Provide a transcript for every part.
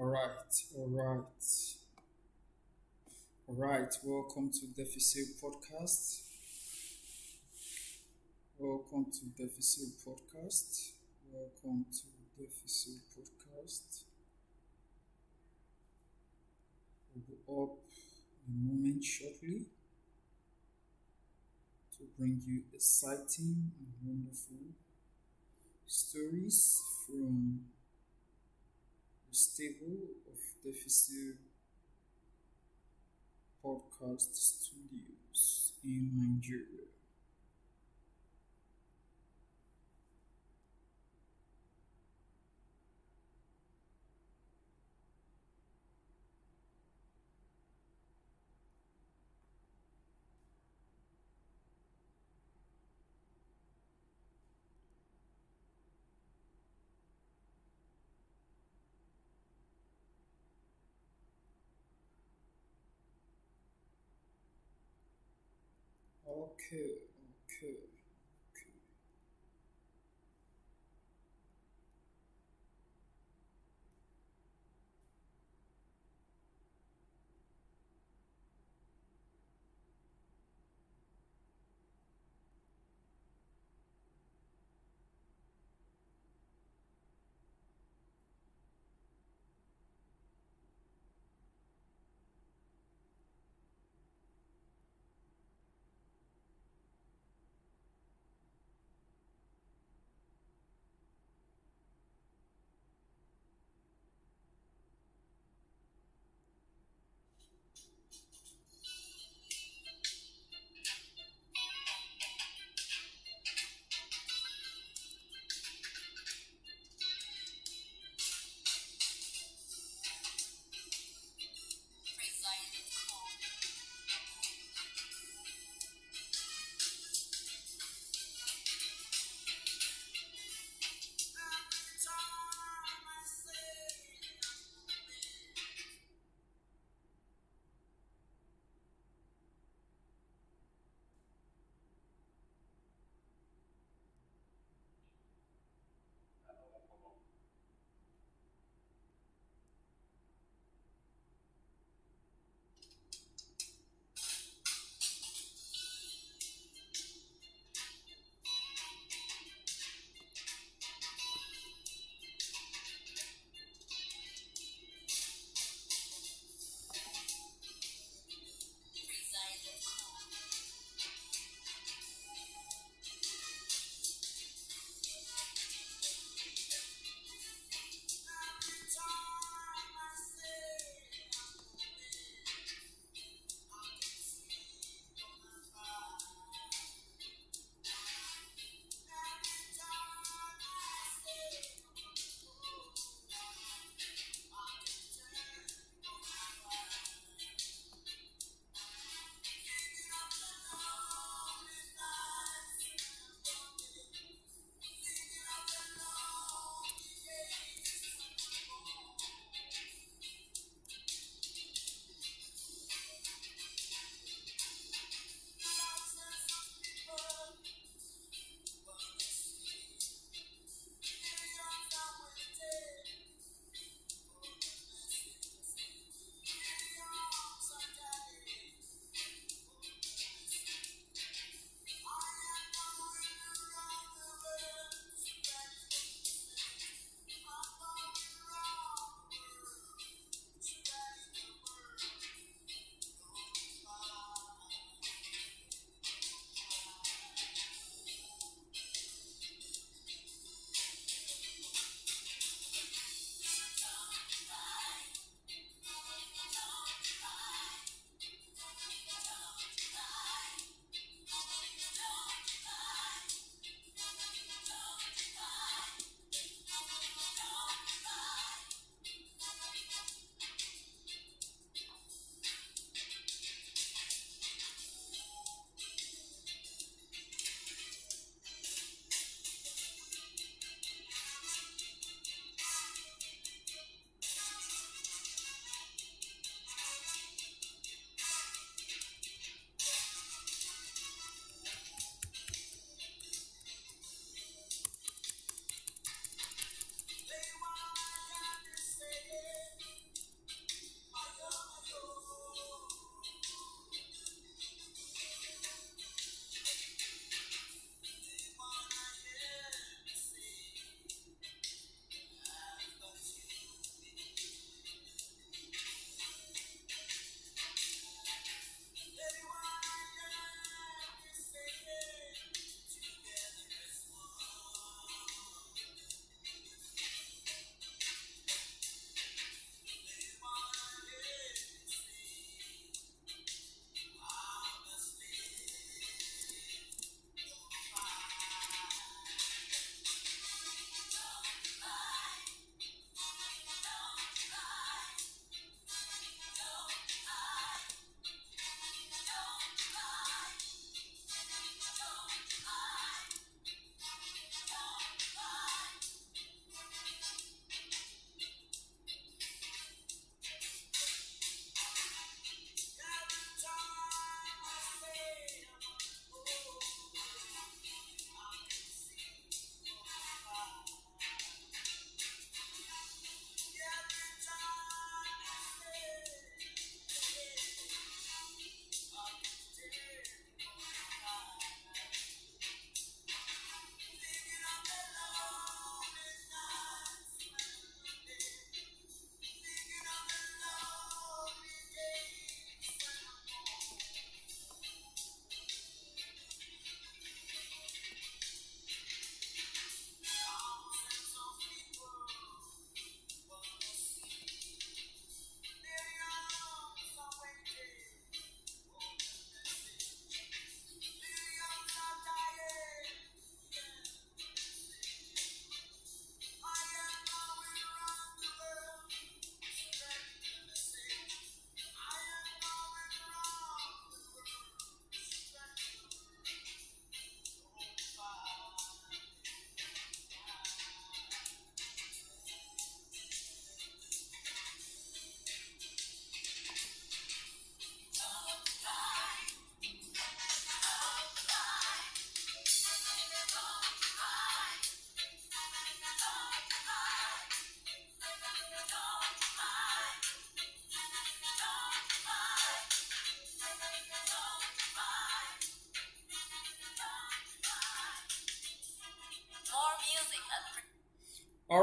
All right, all right, all right. Welcome to Deficit Podcast. Welcome to Deficit Podcast. Welcome to Deficit Podcast. We'll be up in a moment shortly to bring you exciting and wonderful stories from the stable of Deficit Podcast Studios in Nigeria. Okay, okay, okay.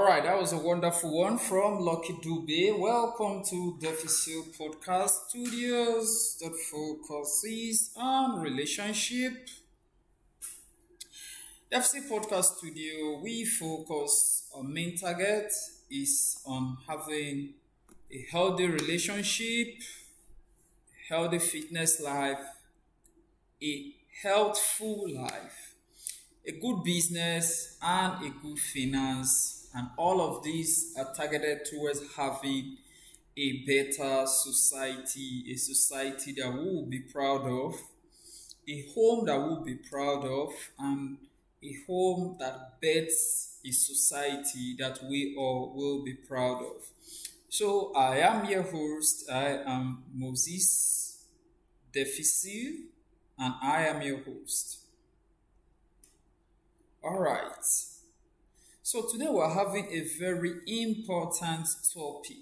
All right, that was a wonderful one from Lucky Dube. Welcome to Deficit Podcast Studios that focuses on relationship. Deficit Podcast Studio, we focus on main target is on having a healthy relationship, healthy fitness life, a healthful life, a good business, and a good finance. And all of these are targeted towards having a better society, a society that we will be proud of, a home that we'll be proud of, and a home that bets a society that we all will be proud of. So I am your host. I am Moses Deficil, and I am your host. All right. So today we're having a very important topic,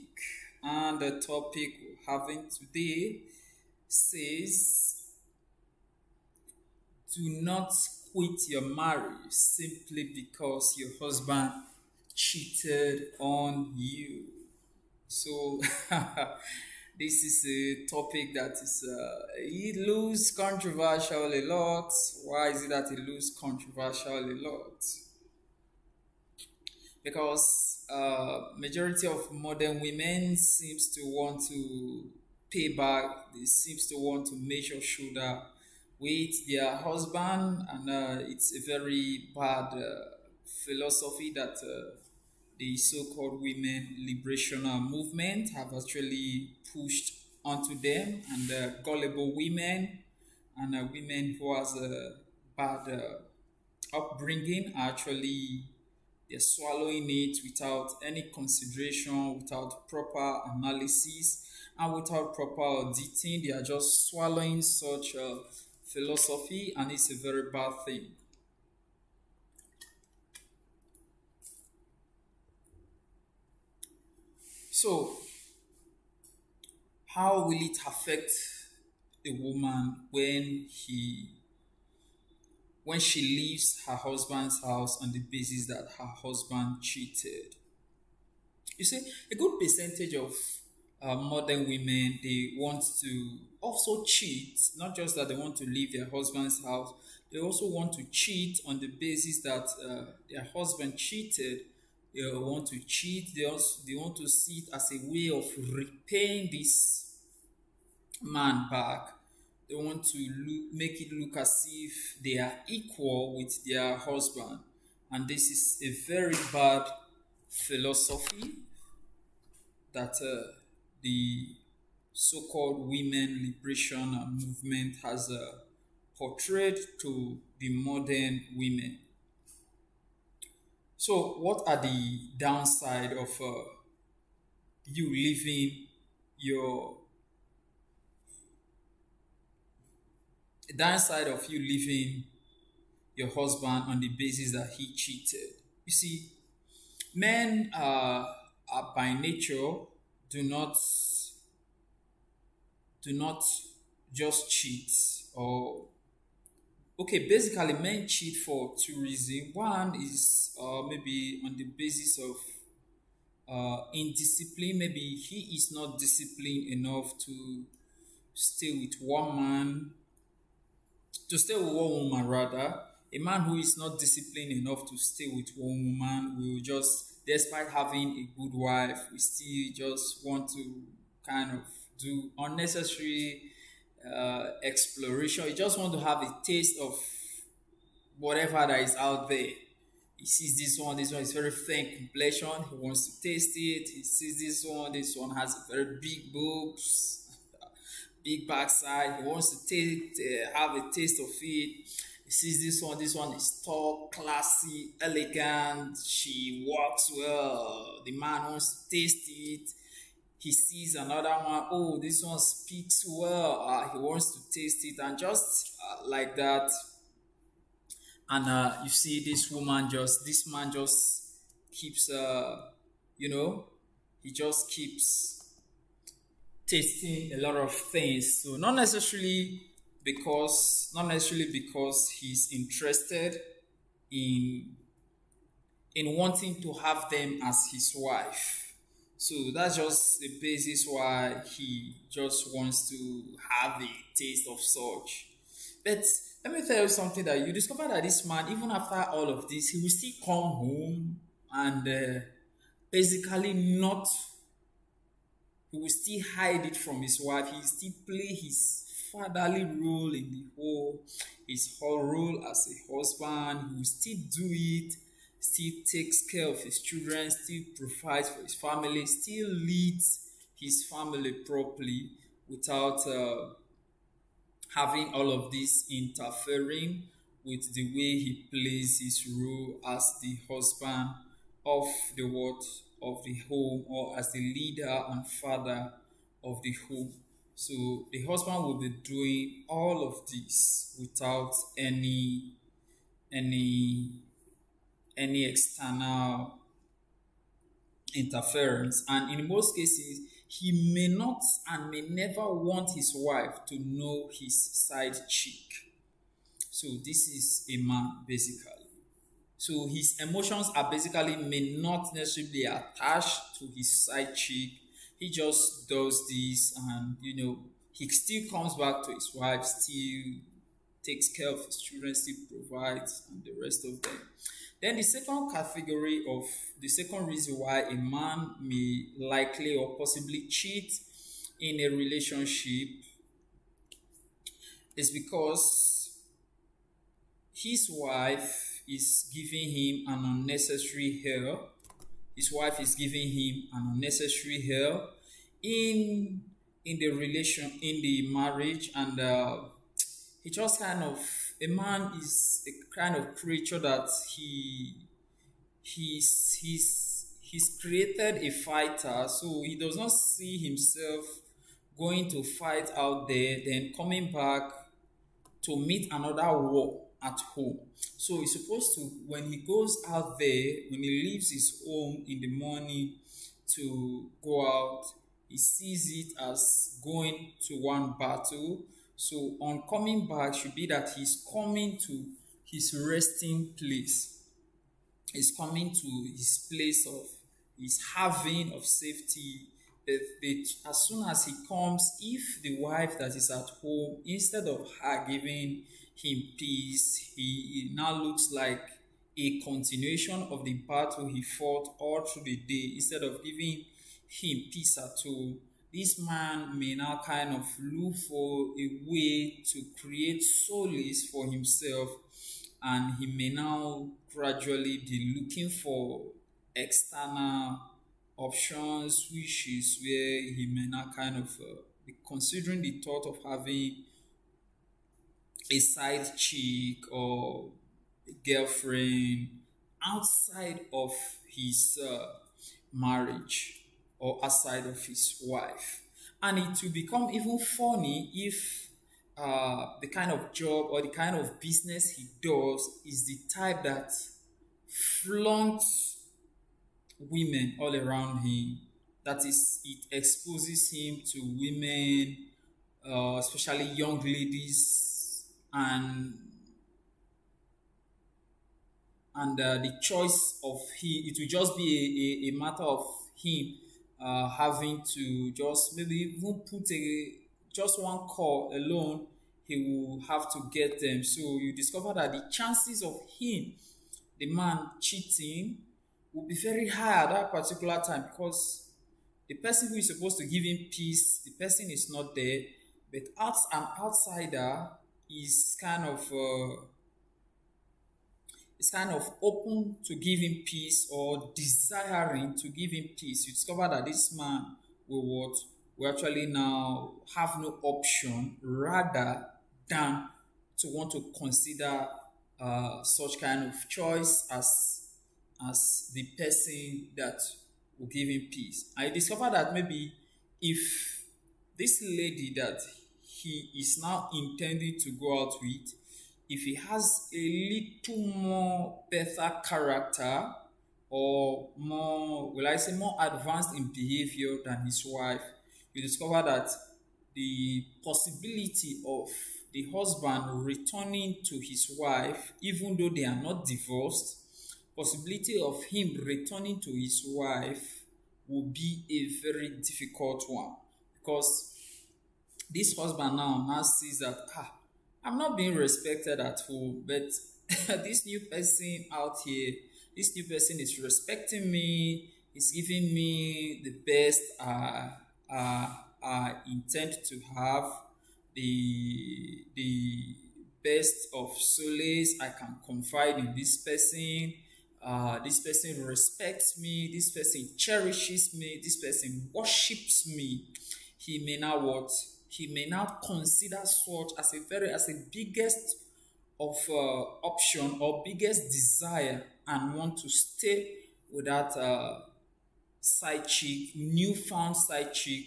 and the topic we're having today says, "Do not quit your marriage simply because your husband cheated on you." So this is a topic that is it looks controversial a lot. Why is it that it looks controversial a lot? Because majority of modern women seems to want to pay back. They seems to want to measure shoulder with their husband, and it's a very bad philosophy that the so-called women liberation movement have actually pushed onto them, and gullible women and women who has a bad upbringing actually they're swallowing it without any consideration, without proper analysis, and without proper auditing. They are just swallowing such a philosophy, and it's a very bad thing. So, how will it affect a woman when she leaves her husband's house on the basis that her husband cheated? You see, a good percentage of modern women they want to also cheat. Not just that they want to leave their husband's house, they also want to cheat on the basis that their husband cheated. They want to cheat. They want to see it as a way of repaying this man back. They want to make it look as if they are equal with their husband, and this is a very bad philosophy that the so-called women liberation movement has portrayed to the modern women. So, what are the downside of you leaving your downside of you leaving your husband on the basis that he cheated? You see, men are by nature do not do not just cheat or okay, basically men cheat for two reasons. One is maybe on the basis of indiscipline. Maybe he is not disciplined enough to stay with one man, to stay with one woman rather. A man who is not disciplined enough to stay with one woman will just, despite having a good wife, we still just want to kind of do unnecessary exploration. You just want to have a taste of whatever that is out there. He sees this one is very thin complexion. He wants to taste it. He sees this one has very big boobs, big backside. He wants to have a taste of it. He sees this one is tall, classy, elegant. She walks well. The man wants to taste it. He sees another one. Oh, this one speaks well. He wants to taste it, and just like that. And you see, this man just keeps, you know, he just keeps tasting a lot of things. So not necessarily because he's interested in in wanting to have them as his wife. So that's just the basis why he just wants to have a taste of such. But let me tell you something, that you discover that this man, even after all of this, he will still come home and basically not, he will still hide it from his wife. He will still play his fatherly role in the whole, his whole role as a husband. He will still do it, still takes care of his children, still provides for his family, still leads his family properly without having all of this interfering with the way he plays his role as the husband of the what, of the home, or as the leader and father of the home. So the husband will be doing all of this without any any external interference, and in most cases he may not and may never want his wife to know his side chick. So this is a man basically. So his emotions are basically may not necessarily be attached to his side chick. He just does this, and he still comes back to his wife, still takes care of his children, still provides, and the rest of them. Then the second reason why a man may likely or possibly cheat in a relationship is because his wife is giving him an unnecessary help. His wife is giving him an unnecessary help in the marriage, and he just kind of, a man is a kind of creature that he's created a fighter, so he does not see himself going to fight out there, then coming back to meet another war at home. So he's supposed to, when he goes out there, when he leaves his home in the morning to go out, he sees it as going to one battle. So on coming back should be that he's coming to his resting place. He's coming to his place of his having of safety. But as soon as he comes, if the wife that is at home, instead of her giving him peace, he now looks like a continuation of the battle he fought all through the day. Instead of giving him peace at all, this man may now kind of look for a way to create solace for himself, and he may now gradually be looking for external options, which is where he may now kind of be considering the thought of having a side chick or a girlfriend outside of his marriage, or outside of his wife. And it will become even funny if the kind of job or the kind of business he does is the type that flaunts women all around him. That is, it exposes him to women, especially young ladies, and the choice of he. It will just be a matter of him having to just maybe even put a just one call alone. He will have to get them. So you discover that the chances of him, the man, cheating will be very high at that particular time, because the person who is supposed to give him peace, the person is not there, but an outsider is kind of open to give him peace, or desiring to give him peace. You discover that this man will actually now have no option rather than to want to consider such kind of choice as the person that will give him peace. I discovered that maybe if this lady that he is now intending to go out with, if he has a little more better character, or more, will I say, more advanced in behavior than his wife, you discover that the possibility of the husband returning to his wife, even though they are not divorced, possibility of him returning to his wife will be a very difficult one, because this husband now sees that, I'm not being respected at home, but this new person out here, this new person is respecting me, is giving me the best I intend to have, the best of solace. I can confide in this person. This person respects me. This person cherishes me. This person worships me. He may now what? He may now consider such as a biggest of option or biggest desire, and want to stay with that side chick, newfound side chick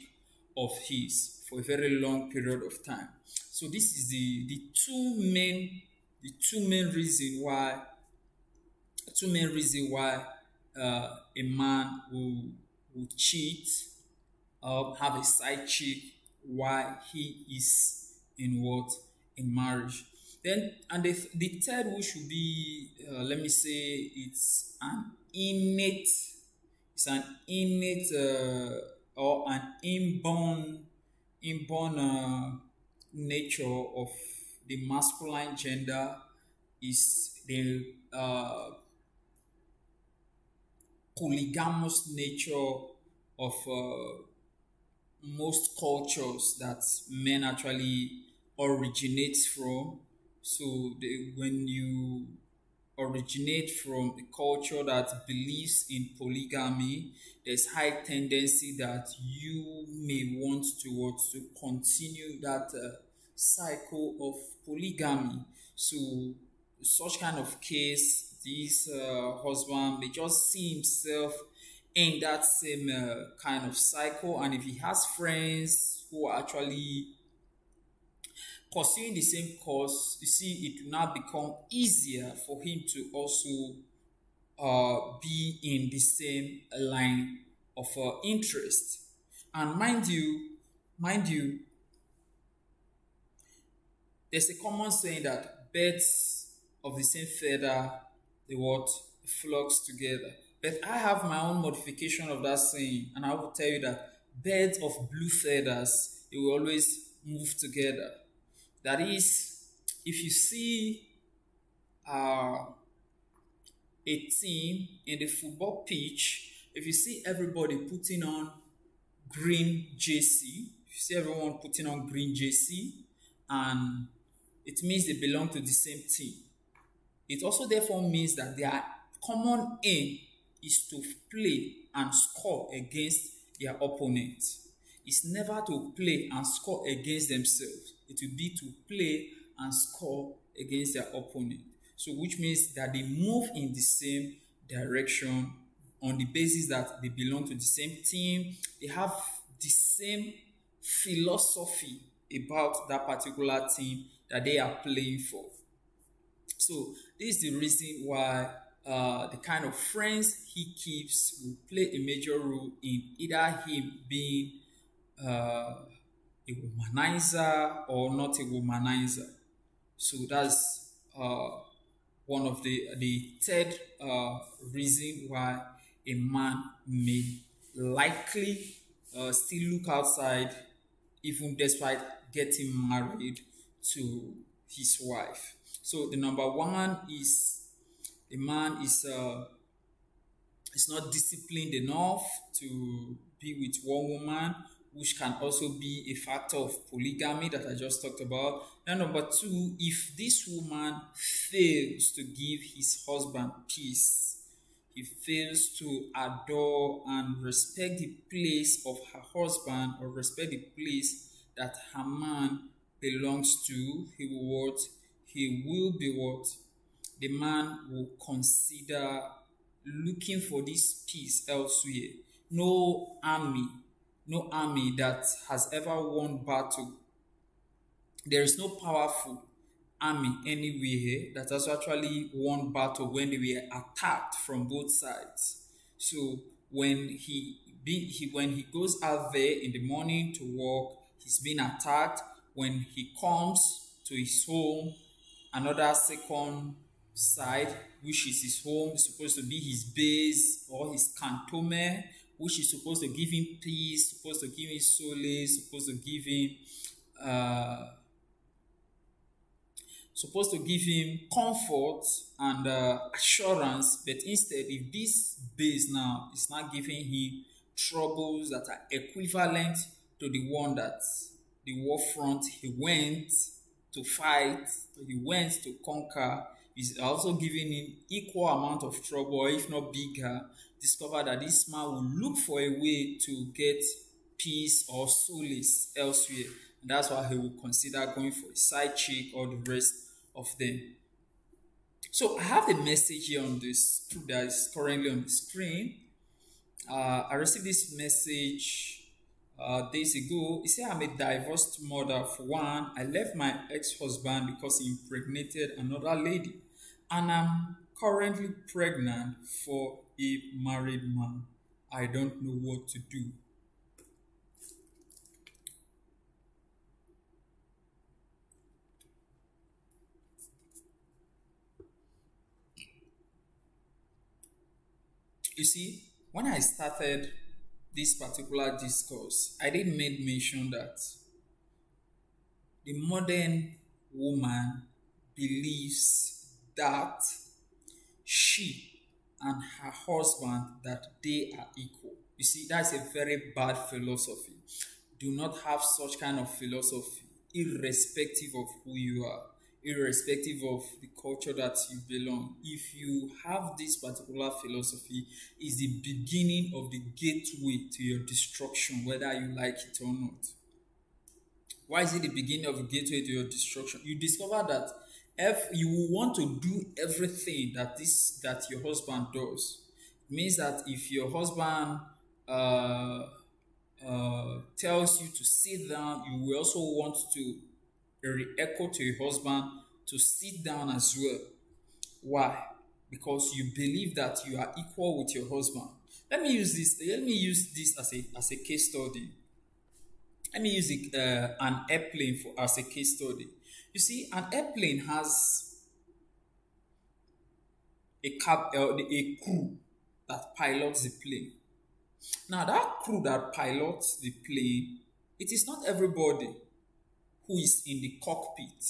of his for a very long period of time. So this is the two main reason why a man will cheat, have a side chick while he is in what? In marriage. Then, and the third, which should be, let me say, it's an innate or an inborn nature of the masculine gender, is the polygamous nature of most cultures that men actually originate from. So when you originate from a culture that believes in polygamy, there's high tendency that you may want to continue that cycle of polygamy. So such kind of case, this husband may just see himself in that same kind of cycle, and if he has friends who are actually pursuing the same course, you see, it will now become easier for him to also be in the same line of interest. And mind you, there's a common saying that birds of the same feather, they what? Flocks together. But I have my own modification of that saying, and I will tell you that birds of blue feathers, they will always move together. That is, if you see a team in the football pitch, if you see everybody putting on green jersey, if you see everyone putting on green jersey, and it means they belong to the same team. It also therefore means that their common aim is to play and score against their opponent. It's never to play and score against themselves. It will be to play and score against their opponent. So which means that they move in the same direction on the basis that they belong to the same team. They have the same philosophy about that particular team that they are playing for. So this is the reason why the kind of friends he keeps will play a major role in either him being a womanizer or not a womanizer. So that's one of the third reason why a man may likely still look outside, even despite getting married to his wife. So the number one is the man is not disciplined enough to be with one woman, which can also be a factor of polygamy that I just talked about. And number two, if this woman fails to give his husband peace, he fails to adore and respect the place of her husband, or respect the place that her man belongs to, he will what? He will be what? The man will consider looking for this peace elsewhere. No army that has ever won battle. There is no powerful army anywhere that has actually won battle when they were attacked from both sides. So when when he goes out there in the morning to work, he's being attacked. When he comes to his home, another second side, which is his home, supposed to be his base or his cantonment, which is supposed to give him peace, supposed to give him solace, uh, supposed to give him comfort and assurance. But instead, if this base now is not giving him troubles that are equivalent to the one that the war front he went to fight, he went to conquer, is also giving him equal amount of trouble, or if not bigger, discover that this man will look for a way to get peace or solace elsewhere. And that's why he will consider going for a side chick or the rest of them. So I have the message here on this that is currently on the screen. I received this message days ago. It said, I'm a divorced mother. For one, I left my ex-husband because he impregnated another lady, and I'm currently pregnant for a married man. I don't know what to do. You see, when I started this particular discourse, I did make mention that the modern woman believes that she and her husband that they are equal. You see, that's a very bad philosophy. Do not have such kind of philosophy, irrespective of who you are, irrespective of the culture that you belong. If you have this particular philosophy, is the beginning of the gateway to your destruction, whether you like it or not. Why is it the beginning of the gateway to your destruction? You discover that if you will want to do everything that your husband does, it means that if your husband uh, tells you to sit down, you will also want to re-echo to your husband to sit down as well. Why? Because you believe that you are equal with your husband. Let me use this as a case study. Let me use an airplane as a case study. You see, an airplane has a crew that pilots the plane. Now, that crew that pilots the plane, it is not everybody who is in the cockpit.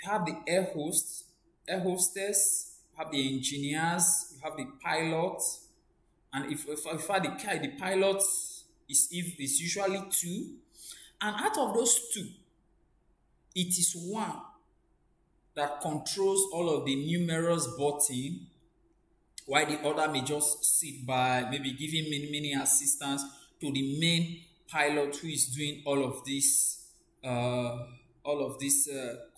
You have the air hostess, you have the engineers, you have the pilot, and if the pilot is usually two, and out of those two, it is one that controls all of the numerous buttons, while the other may just sit by, maybe giving many assistance to the main pilot who is doing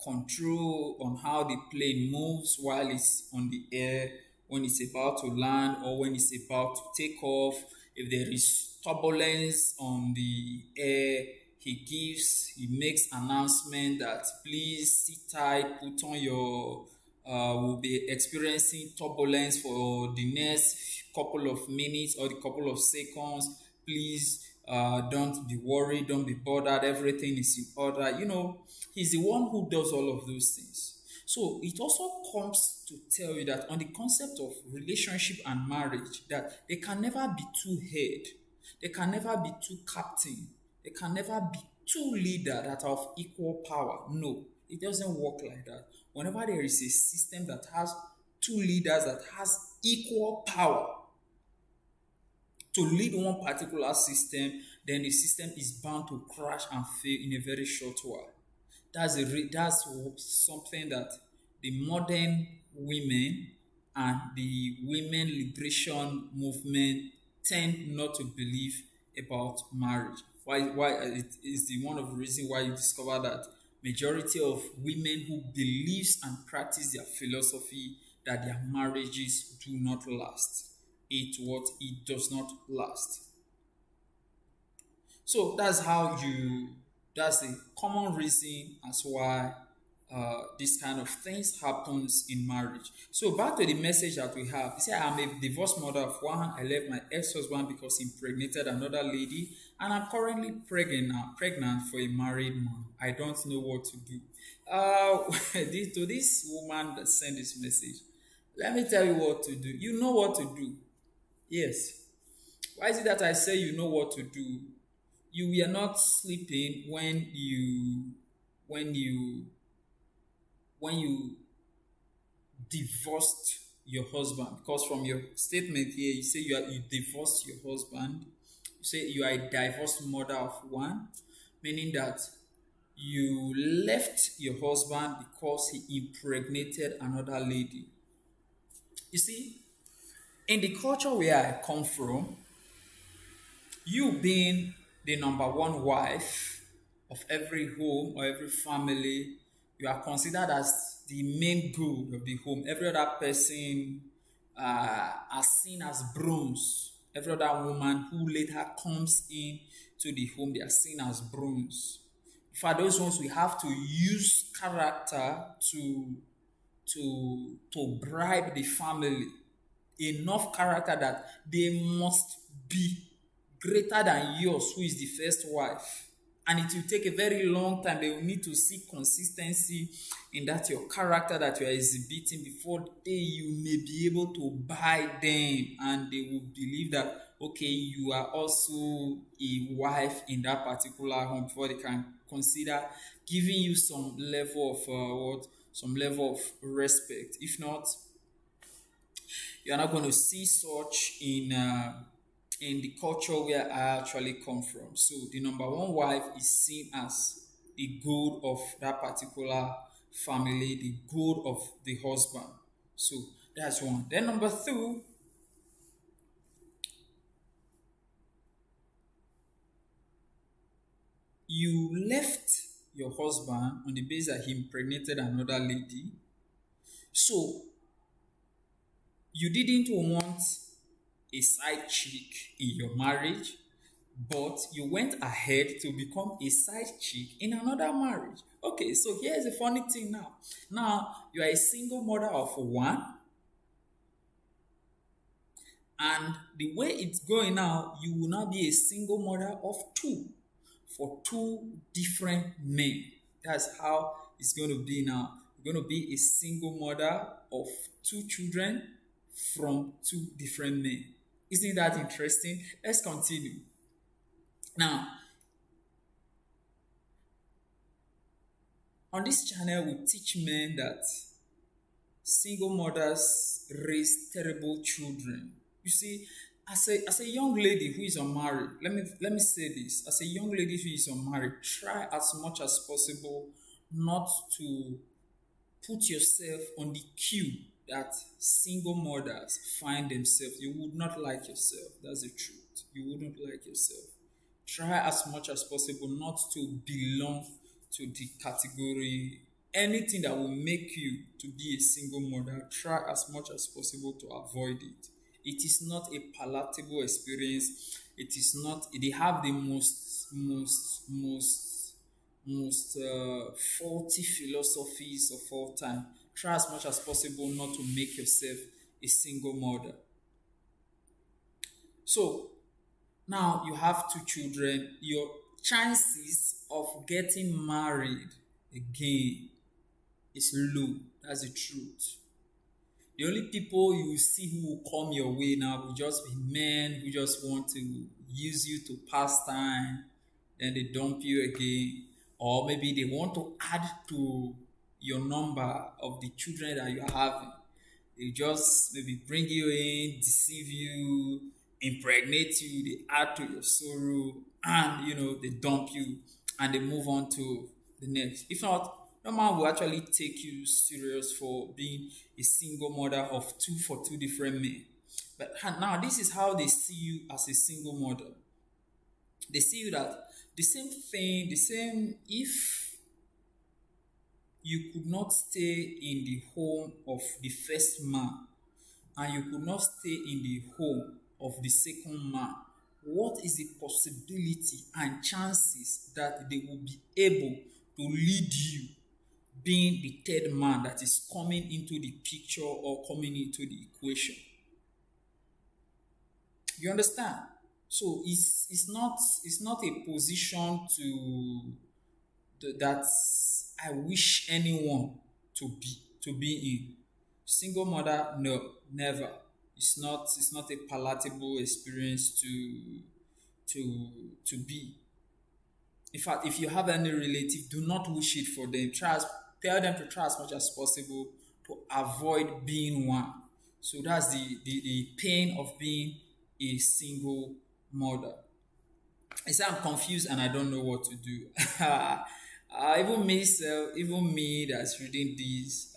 control on how the plane moves while it's on the air, when it's about to land or when it's about to take off. If there is turbulence on the air, he makes announcement that please sit tight, put on your will be experiencing turbulence for the next couple of minutes or the couple of seconds. Please don't be worried, don't be bothered, everything is in order. He's the one who does all of those things. So it also comes to tell you that on the concept of relationship and marriage, that there can never be two head, there can never be two captain, there can never be two leaders that are of equal power. No, it doesn't work like that. Whenever there is a system that has two leaders that has equal power to lead one particular system, then the system is bound to crash and fail in a very short while. That's something that the modern women and the women liberation movement tend not to believe about marriage. Why it is the one of the reasons why you discover that majority of women who believes and practice their philosophy that their marriages do not last. It does not last. So that's the common reason as why these kind of things happens in marriage. So back to the message that we have. You say, I'm a divorced mother of one. I left my ex-husband because he impregnated another lady, and I'm currently pregnant for a married man. I don't know what to do. To this woman that sent this message, let me tell you what to do. You know what to do. Yes. Why is it that I say you know what to do? You were not sleeping when you when you divorced your husband, because from your statement here you say you divorced your husband. You say you are a divorced mother of one, meaning that you left your husband because he impregnated another lady. You see, in the culture where I come from, you being the number one wife of every home or every family, you are considered as the main good of the home. Every other person are seen as brooms. Every other woman who later comes in to the home, they are seen as brooms. For those ones, we have to use character to bribe the family, enough character that they must be greater than yours, who is the first wife. And it will take a very long time. They will need to see consistency in that your character that you are exhibiting before you may be able to buy them, and they will believe that okay, you are also a wife in that particular home before they can consider giving you some level of some level of respect. If not, you are not going to see such in the culture where I actually come from. So the number one wife is seen as the good of that particular family, the good of the husband. So that's one. Then number two, you left your husband on the basis that he impregnated another lady. So you didn't want a side chick in your marriage, but you went ahead to become a side chick in another marriage. Okay, so here's the funny thing now. Now you are a single mother of one, and the way it's going now, you will now be a single mother of two for two different men. That's how it's going to be now. You're going to be a single mother of two children from two different men. Isn't that interesting? Let's continue. Now, on this channel, we teach men that single mothers raise terrible children. You see, as a young lady who is unmarried, let me say this. As a young lady who is unmarried, try as much as possible not to put yourself on the queue that single mothers find themselves. You would not like yourself. That's the truth. You wouldn't like yourself. Try as much as possible not to belong to the category. Anything that will make you to be a single mother, try as much as possible to avoid it. It is not a palatable experience. It is not. They have the most faulty philosophies of all time. Try as much as possible not to make yourself a single mother. So now you have two children. Your chances of getting married again is low. That's the truth. The only people you will see who will come your way now will just be men who just want to use you to pass time, then they dump you again. Or maybe they want to add to your number of the children that you are having. They just maybe bring you in, deceive you, impregnate you, they add to your sorrow, and they dump you and they move on to the next. If not, no man will actually take you serious for being a single mother of two for two different men. But now this is how they see you as a single mother. They see you that the same thing, if you could not stay in the home of the first man and you could not stay in the home of the second man, what is the possibility and chances that they will be able to lead you being the third man that is coming into the picture or coming into the equation. You understand? So it's not a position that I wish anyone to be in. Single mother, no, never. It's not a palatable experience to be. In fact, if you have any relative, do not wish it for them. Tell them to try as much as possible to avoid being one. So that's the pain of being a single mother. I say I'm confused and I don't know what to do. Even me that's reading this,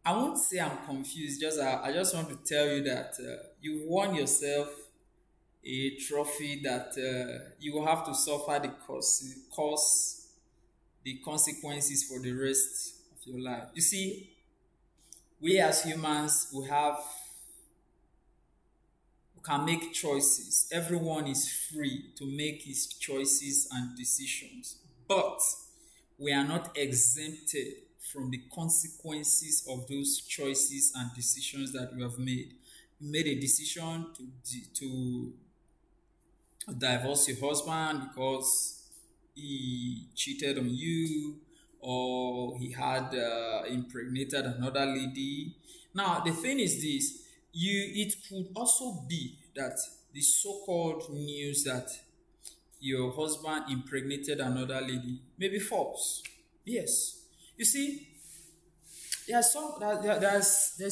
I won't say I'm confused. I just want to tell you that you won yourself a trophy that you will have to suffer the consequences for the rest of your life. You see, we as humans we can make choices. Everyone is free to make his choices and decisions, but we are not exempted from the consequences of those choices and decisions that we have made. You made a decision to divorce your husband because he cheated on you or he had impregnated another lady. Now the thing is this: it could also be that the so-called news that your husband impregnated another lady may be false. Yes, you see, there's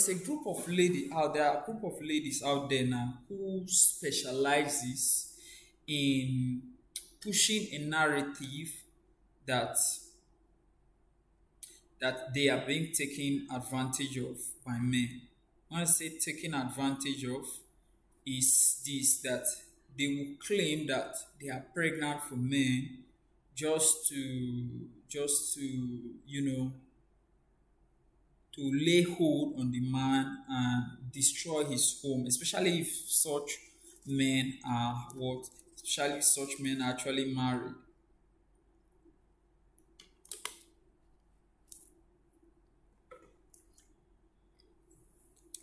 a group of ladies out there now who specializes in pushing a narrative that they are being taken advantage of by men. When I say taken advantage of, is this: that they will claim that they are pregnant for men just to to lay hold on the man and destroy his home, especially if such men are what especially if such men are actually married.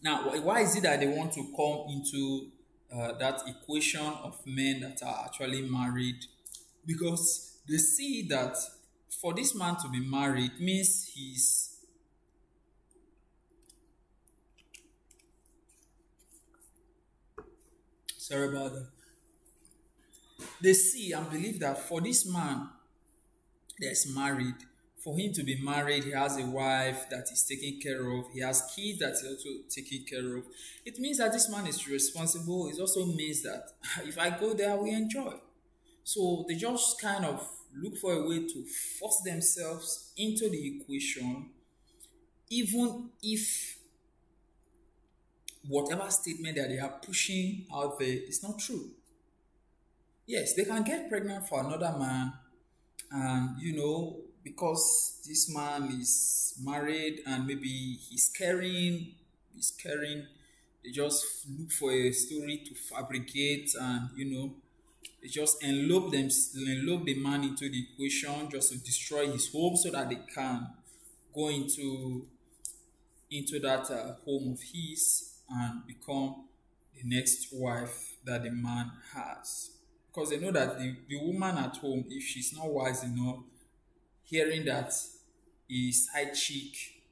Now, why is it that they want to come into that equation of men that are actually married? Because they see that for this man to be married means he's sorry about that. They see and believe that for this man that's married, for him to be married, he has a wife that he's taking care of, he has kids that he's also taking care of. It means that this man is responsible. It also means that if I go there, we enjoy. So they just kind of look for a way to force themselves into the equation, even if whatever statement that they are pushing out there is not true. Yes, they can get pregnant for another man, and because this man is married and maybe he's caring, they just look for a story to fabricate, and they just enlope the man into the equation just to destroy his home so that they can go into that home of his and become the next wife that the man has. Because they know that the woman at home, if she's not wise enough, hearing that his side chick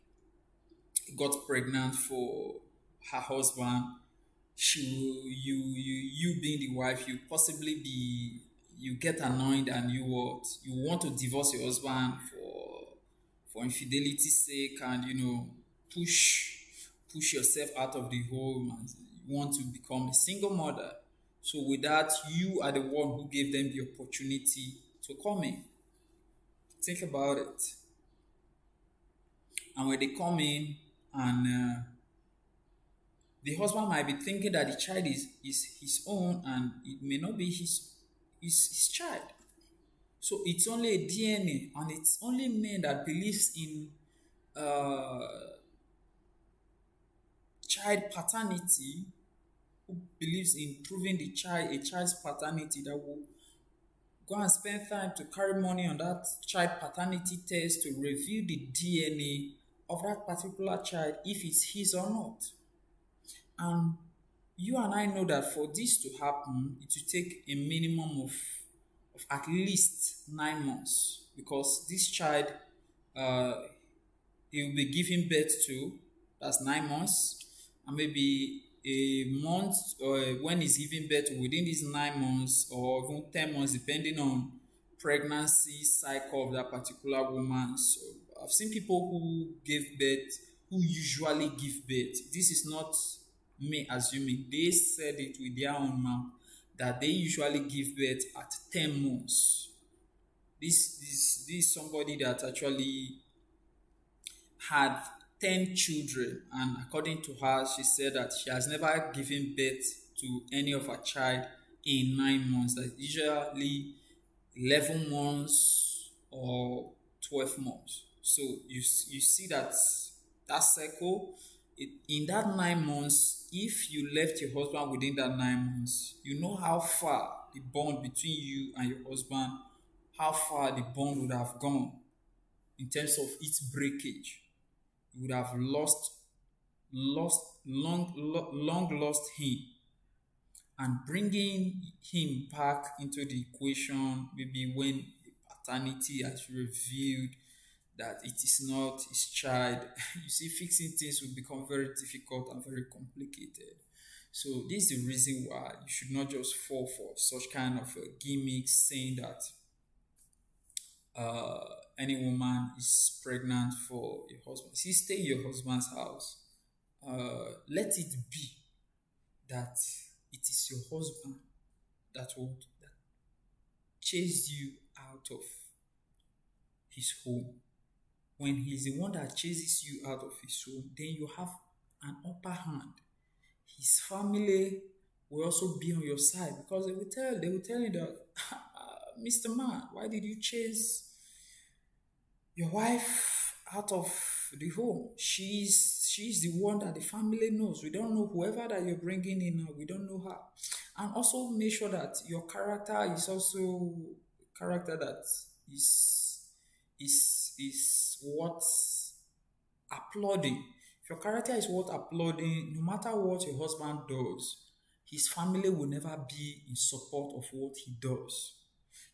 got pregnant for her husband, you being the wife, you get annoyed, and you want to divorce your husband for infidelity's sake, and push yourself out of the home, and you want to become a single mother. So with that, you are the one who gave them the opportunity to come in. Think about it. And when they come in, and the husband might be thinking that the child is his own, and it may not be his child. So it's only a DNA, and it's only men that believes in uh, child paternity, who believes in proving a child's paternity, that will go and spend time to carry money on that child paternity test to review the DNA of that particular child if it's his or not. And you and I know that for this to happen, it will take a minimum of at least 9 months, because this child uh, he will be giving birth to, that's 9 months, and maybe a month or when he's giving birth within these 9 months or even 10 months, depending on pregnancy cycle of that particular woman. So I've seen people who give birth, who usually give birth. This is not me assuming, they said it with their own mouth that they usually give birth at 10 months. This is somebody that actually had 10 children, and according to her, she said that she has never given birth to any of her child in 9 months. That usually 11 months or 12 months. So you see that cycle. In that 9 months, if you left your husband within that 9 months, you know how far the bond between you and your husband, how far the bond would have gone in terms of its breakage. You would have long lost him, and bringing him back into the equation, maybe when paternity has revealed that it is not his child, you see, fixing things will become very difficult and very complicated. So this is the reason why you should not just fall for such kind of gimmicks saying that uh, any woman is pregnant for your husband. See, stay in your husband's house. Let it be that it is your husband that chase you out of his home. When he's the one that chases you out of his home, then you have an upper hand. His family will also be on your side, because they will tell you that Mr. Man, why did you chase your wife out of the home? She's the one that the family knows. We don't know whoever that you're bringing in now. We don't know her. And also make sure that your character is also character that is what applauding. If your character is what applauding, no matter what your husband does, his family will never be in support of what he does.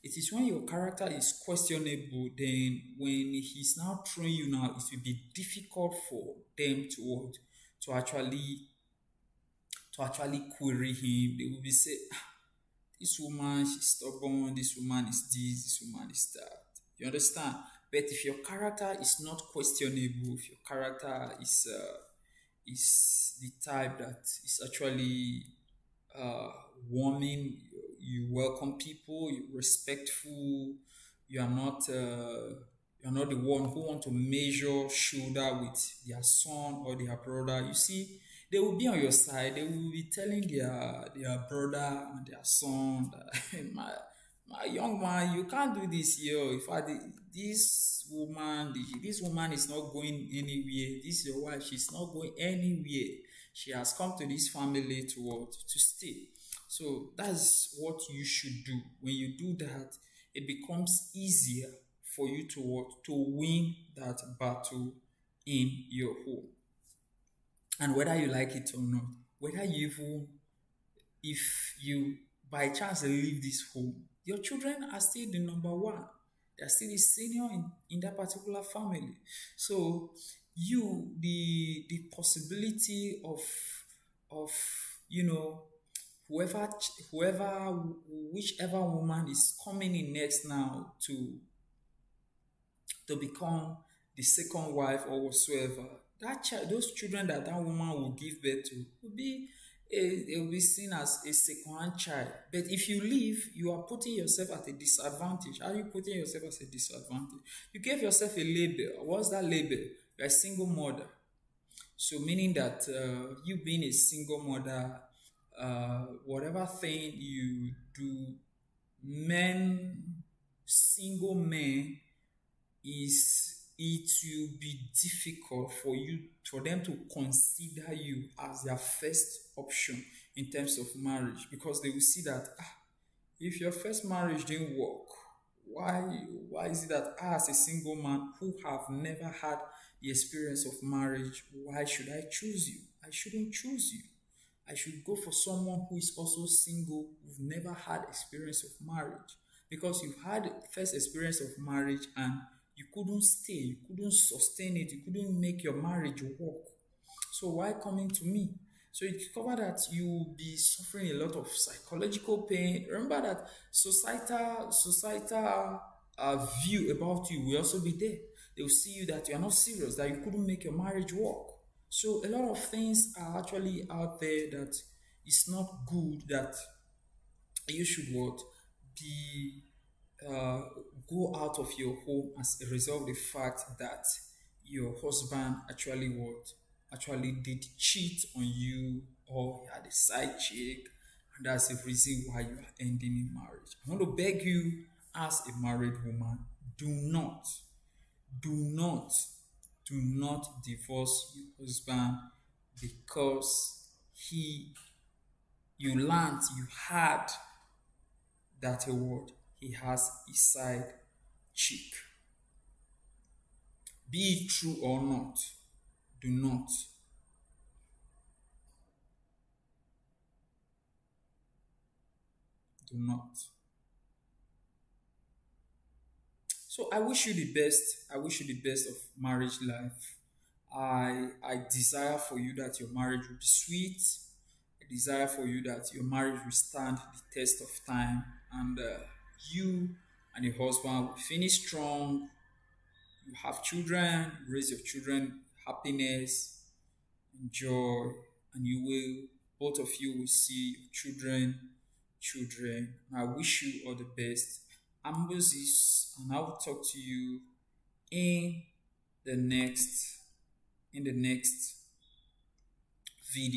It is when your character is questionable, then when he's now throwing you now, it will be difficult for them to actually query him. They will be say, this woman, she's stubborn, this woman is this woman is that. You understand? But if your character is not questionable, if your character is the type that is actually uh, warming, you welcome people, you're respectful, you are not the one who want to measure shoulder with their son or their brother. You see, they will be on your side. They will be telling their brother and their son that my young man, you can't do this here. In fact, this woman is not going anywhere. This is your wife. She's not going anywhere. She has come to this family to what? To stay. So that's what you should do. When you do that, it becomes easier for you to what? To win that battle in your home. And whether you like it or not, whether you even, if you by chance leave this home, your children are still the number one. They're still the senior in that particular family. So the possibility of you know whoever whoever whichever woman is coming in next now to become the second wife or whatsoever, that child, those children that woman will give birth to will be it will be seen as a second child. But if you leave, you are putting yourself at a disadvantage. How are you putting yourself as a disadvantage? You gave yourself a label. What's that label? You're a single mother. So meaning that you being a single mother, whatever thing you do, single men, is it will be difficult for them to consider you as their first option in terms of marriage, because they will see that If your first marriage didn't work, why why is it that I, as a single man who have never had the experience of marriage, why should I choose you? I shouldn't choose you. I should go for someone who is also single, who've never had experience of marriage. Because you've had first experience of marriage and you couldn't stay, you couldn't sustain it, you couldn't make your marriage work. So why coming to me? So you discover that you will be suffering a lot of psychological pain. Remember that societal view about you will also be there. They will see you that you are not serious, that you couldn't make your marriage work. So a lot of things are actually out there that it's not good, that you should what be uh, go out of your home as a result of the fact that your husband actually what actually did cheat on you, or he had a side chick, and that's the reason why you are ending in marriage. I want to beg you, as a married woman, do not, do not, do not divorce your husband because he you learned, you had that a word, he has a side chick. Be it true or not, do not, do not. So I wish you the best. I wish you the best of marriage life. I desire for you that your marriage will be sweet. I desire for you that your marriage will stand the test of time, and you and your husband will finish strong. You have children, raise your children, happiness, joy, and you will, both of you will see your children. I wish you all the best. I'm Moses, and I will talk to you in the next in the next video.